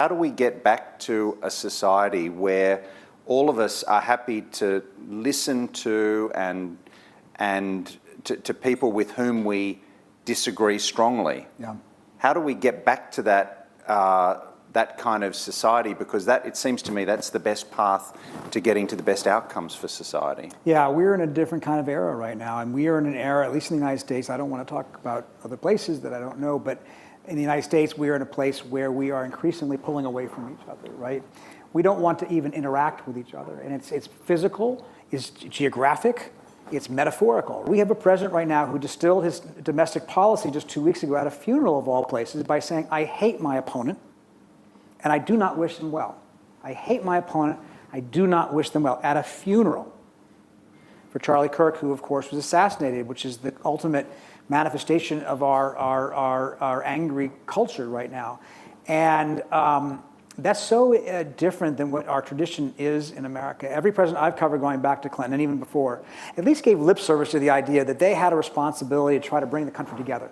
How do we get back to a society where all of us are happy to listen to and to people with whom we disagree strongly? Yeah. How do we get back to that that kind of society? Because that, it seems to me, that's the best path to getting to the best outcomes for society. Yeah, we're in a different kind of era right now, and we are in an era, at least in the United States, I don't want to talk about other places that I don't know, but in the United States, we are in a place where we are increasingly pulling away from each other, right? We don't want to even interact with each other, and it's physical, it's geographic, it's metaphorical. We have a president right now who distilled his domestic policy just 2 weeks ago at a funeral of all places by saying, I hate my opponent, and I do not wish them well. I hate my opponent, I do not wish them well, at a funeral for Charlie Kirk, who of course was assassinated, which is the ultimate manifestation of our angry culture right now. And that's so different than what our tradition is in America. Every president I've covered going back to Clinton, and even before, at least gave lip service to the idea that they had a responsibility to try to bring the country together.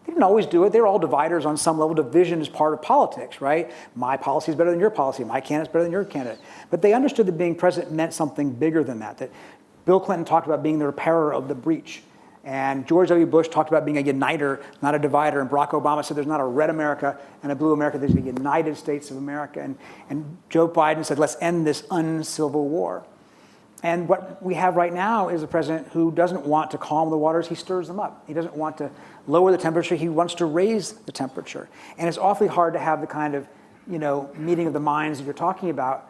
They didn't always do it. They were all dividers on some level. Division is part of politics, right? My policy is better than your policy. My candidate's better than your candidate. But they understood that being president meant something bigger than that. That Bill Clinton talked about being the repairer of the breach. And George W. Bush talked about being a uniter, not a divider. And Barack Obama said there's not a red America and a blue America. There's a United States of America. And Joe Biden said, let's end this uncivil war. And what we have right now is a president who doesn't want to calm the waters, he stirs them up. He doesn't want to lower the temperature, he wants to raise the temperature. And it's awfully hard to have the kind of, meeting of the minds that you're talking about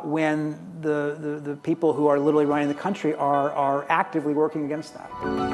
when the people who are literally running the country are actively working against that.